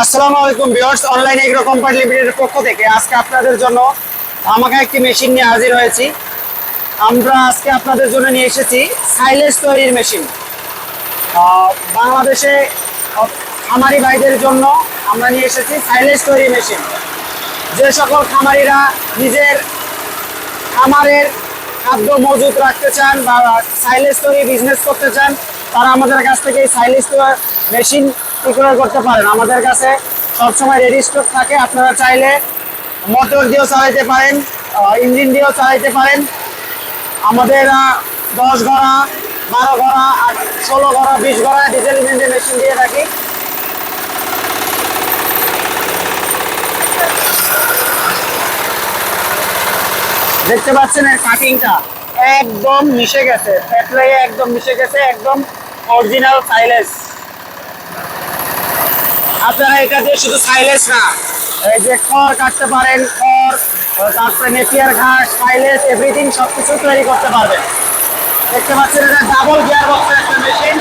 আসসালামু আলাইকুম viewers, online agro company লিমিটেডের পক্ষ থেকে আজকে আপনাদের জন্য আমাকে একটি মেশিন নিয়ে হাজির হয়েছি। আমরা আজকে আপনাদের জন্য নিয়ে এসেছি সাইলেজ তৈরির মেশিন। বাংলাদেশে খামারি ভাইদের জন্য আমরা নিয়ে এসেছি সাইলেজ তৈরি মেশিন। যে সকল খামারিরা নিজের খামারের খাদ্য মজুত রাখতে চান বা সাইলেজ তৈরি বিজনেস করতে চান, তারা আমাদের কাছ থেকে এই সাইলেজ মেশিন ক্রয় করতে পারেন। আমাদের কাছে সবসময় রেডি স্টক থাকে। আপনারা চাইলে মোটর দিয়েও চালাইতে পারেন, ইঞ্জিন দিয়েও চালাইতে পারেন। আমাদের 10 ঘোড়া, 12 ঘোড়া, 16 ঘোড়া, 20 ঘোড়া ডিজেল ইঞ্জিনের মেশিন দিয়ে থাকি। দেখতে পাচ্ছেন এর কাটিংটা একদম মিশে গেছে, প্যাটলাইয়ে একদম মিশে গেছে, একদম অরিজিনাল সাইলেজ। আপনারা এটা দিয়ে শুধু সাইলেজ না, এই যে খড় কাটতে পারেন, খড়, তারপরে নেপিয়ার ঘাস, সাইলেজ, এভরিথিং সবকিছু তৈরি করতে পারবেন। দেখতে পাচ্ছেন এটা ডাবল গিয়ার বক্সের একটা মেশিন।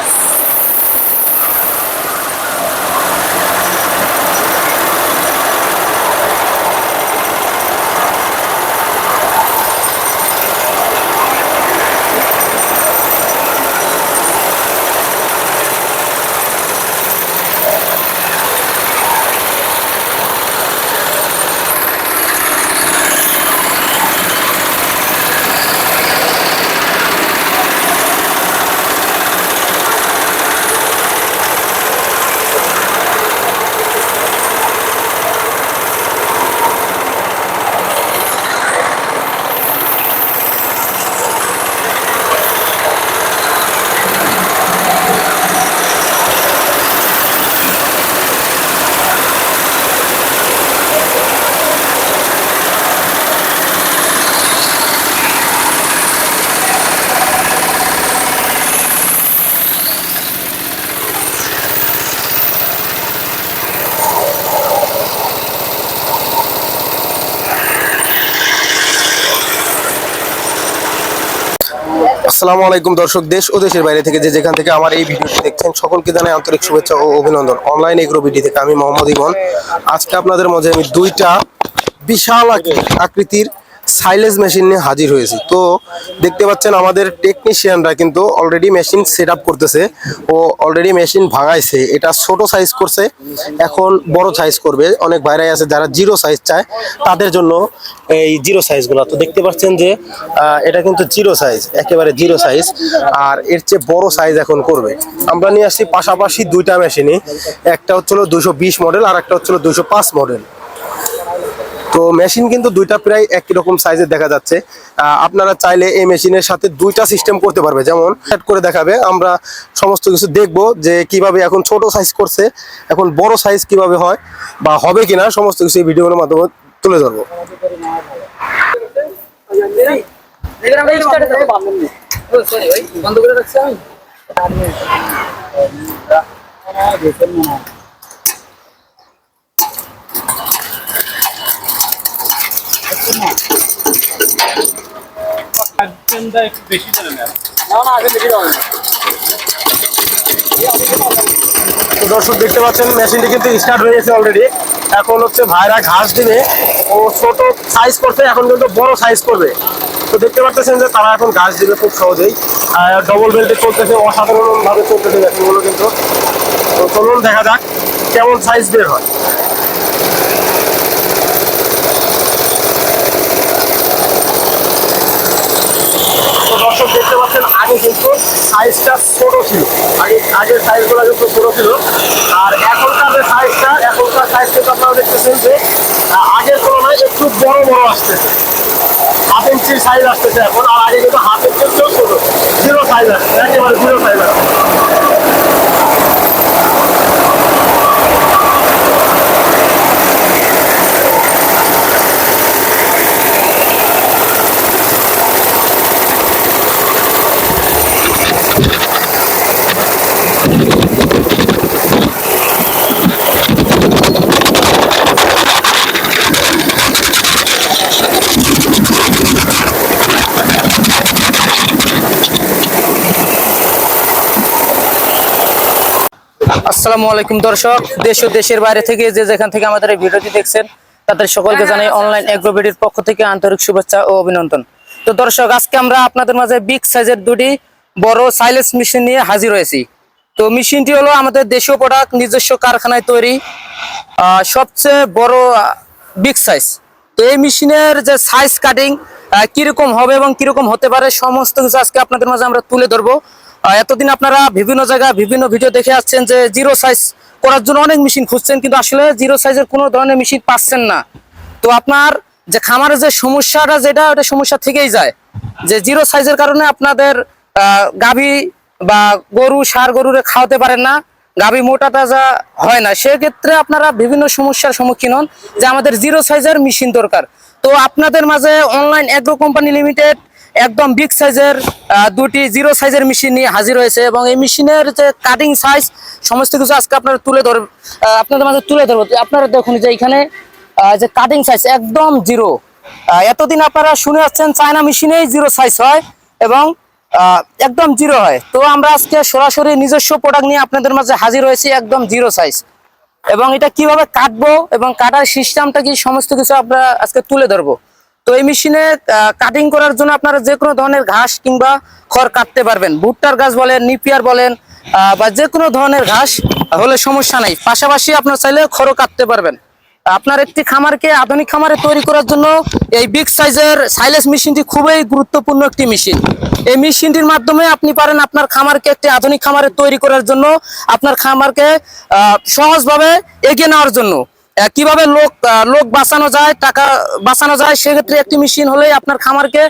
আসসালামু আলাইকুম দর্শক, দেশ ও দেশের বাইরে থেকে যে যেখান থেকে আমার এই ভিডিওটি দেখছেন সকলকে জানাই আন্তরিক শুভেচ্ছা ও অভিনন্দন। অনলাইন এগ্রো বিডি থেকে আমি মোহাম্মদ ইমন। আজকে আপনাদের মাঝে আমি দুইটা বিশাল আকৃতির সাইলেজ মেশিন নিয়ে হাজির হয়েছি। তো দেখতে পাচ্ছেন আমাদের টেকনিশিয়ানরা কিন্তু অলরেডি মেশিন সেট আপ করতেছে ও অলরেডি মেশিন ভাঙাইছে। এটা ছোট সাইজ করছে, এখন বড় সাইজ করবে। অনেক ভাইরাই আছে যারা জিরো সাইজ চায়, তাদের জন্য এই জিরো সাইজগুলো। তো দেখতে পাচ্ছেন যে এটা কিন্তু জিরো সাইজ, একেবারে জিরো সাইজ। আর এর চেয়ে বড় সাইজ এখন করবে। আমরা নিয়ে আসছি পাশাপাশি দুইটা মেশিনই, একটা হচ্ছিল 220 মডেল আর একটা হচ্ছিল 205 মডেল। তো মেশিন কিন্তু দুইটা প্রায় একই রকম সাইজের দেখা যাচ্ছে। আপনারা চাইলে এই মেশিনের সাথে দুইটা সিস্টেম করতে পারবে, যেমন সেট করে দেখাবে। আমরা সমস্ত কিছু দেখব যে কিভাবে এখন ছোট সাইজ করছে, এখন বড় সাইজ কিভাবে হয় বা হবে কিনা, সমস্ত কিছু এই ভিডিওর মাধ্যমে তুলে ধরবো। দর্শক দেখতে পাচ্ছেন মেশিনটি কিন্তু স্টার্ট হয়ে গেছে অলরেডি। এখন হচ্ছে ভাইরা ঘাস দিবে, ও ছোট সাইজ করছে, এখন কিন্তু বড় সাইজ করবে। তো দেখতে পাচ্ছেন যে তারা এখন ঘাস দিবে খুব সহজেই। ডবল বেল্টে চলতেছে, অসাধারণ ভাবে চলতেছে মেশিনগুলো কিন্তু। তো চলুন দেখা যাক কেমন সাইজ বের হয়। দর্শক দেখতে পাচ্ছেন আগে কিন্তু সাইজটা ছোট ছিল, আগের সাইজগুলো কিন্তু ছোট ছিল। আর এখনকার যে সাইজটা, এখনকার সাইজ কিন্তু আপনারা দেখতেছেন যে আগের তুলনায় একটু বড় বড় আসতেছে, 1/2 ইঞ্চির সাইজ আসতেছে এখন। আর আগে কিন্তু 1/2 ইঞ্চির চেয়েও ছোট জিরো সাইজ আসছে, একেবারে জিরো সাইজ আসছে। আসসালামু আলাইকুম দর্শক, দেশ ও দেশের বাইরে থেকে যে যেখান থেকে আমাদের এই ভিডিওটি দেখছেন তাদের সকলকে জানাই অনলাইন এগ্রোবিডির পক্ষ থেকে আন্তরিক শুভেচ্ছা ও অভিনন্দন। তো দর্শক, আজকে আমরা আপনাদের মাঝে বিগ সাইজের দুটি বড় সাইলেন্স মেশিন নিয়ে হাজির হয়েছি। তো মেশিনটি হলো আমাদের দেশীয় প্রোডাক্ট, নিজস্ব কারখানায় তৈরি সবচেয়ে বড় বিগ সাইজ। তো এই মেশিনের যে সাইজ কাটিং কিরকম হবে এবং কিরকম হতে পারে সমস্ত কিছু আজকে আপনাদের মাঝে আমরা তুলে ধরবো। এতদিন আপনারা বিভিন্ন জায়গায় বিভিন্ন ভিডিও দেখে আসছেন যে জিরো সাইজ করার জন্য অনেক মেশিন খুঁজছেন, কিন্তু আসলে জিরো সাইজের কোনো ধরনের মেশিন পাচ্ছেন না। তো আপনার যে খামারের যে সমস্যাটা যেটা ওটা সমস্যা থেকেই যায়, যে জিরো সাইজের কারণে আপনাদের গাভী বা গরু ষাঁড় গরুরে খাওয়াতে পারেন না, গাভী মোটা তাজা হয় না। সেক্ষেত্রে আপনারা বিভিন্ন সমস্যার সম্মুখীন হন যে আমাদের জিরো সাইজের মেশিন দরকার। তো আপনাদের মাঝে অনলাইন এগ্রো কোম্পানি লিমিটেড একদম বিগ সাইজের দুটি জিরো সাইজের মেশিন নিয়ে হাজির হয়েছে, এবং এই মেশিনের যে কাটিং সাইজ সমস্ত কিছু আজকে আপনারা আপনাদের মাঝে তুলে ধরবো। আপনারা দেখুন যে এখানে যে কাটিং সাইজ একদম জিরো। এতদিন আপনারা শুনে আসছেন চায়না মেশিনেই জিরো সাইজ হয় এবং একদম জিরো হয়। তো আমরা আজকে সরাসরি নিজস্ব প্রোডাক্ট নিয়ে আপনাদের মাঝে হাজির হয়েছি একদম জিরো সাইজ, এবং এটা কিভাবে কাটবো এবং কাটার সিস্টেমটা কি সমস্ত কিছু আমরা আজকে তুলে ধরবো। তো এই মেশিনে কাটিং করার জন্য আপনারা যে কোনো ধরনের ঘাস কিংবা খড় কাটতে পারবেন, ভুট্টার ঘাস বলেন, নিপিয়ার বলেন বা যে কোনো ধরনের ঘাস হলে সমস্যা নেই। পাশাপাশি আপনার চাইলে খড়ও কাটতে পারবেন। আপনার একটি খামারকে আধুনিক খামারে তৈরি করার জন্য এই বিগ সাইজের সাইলেন্স মেশিনটি খুবই গুরুত্বপূর্ণ একটি মেশিন। এই মেশিনটির মাধ্যমে আপনি পারেন আপনার খামারকে একটি আধুনিক খামারে তৈরি করার জন্য, আপনার খামারকে সহজভাবে এগিয়ে নেওয়ার জন্য। কিভাবে লোক বাঁচানো যায়, টাকা বাঁচানো যায়, সেক্ষেত্রে একটি মেশিন হলেই আপনার খামারকে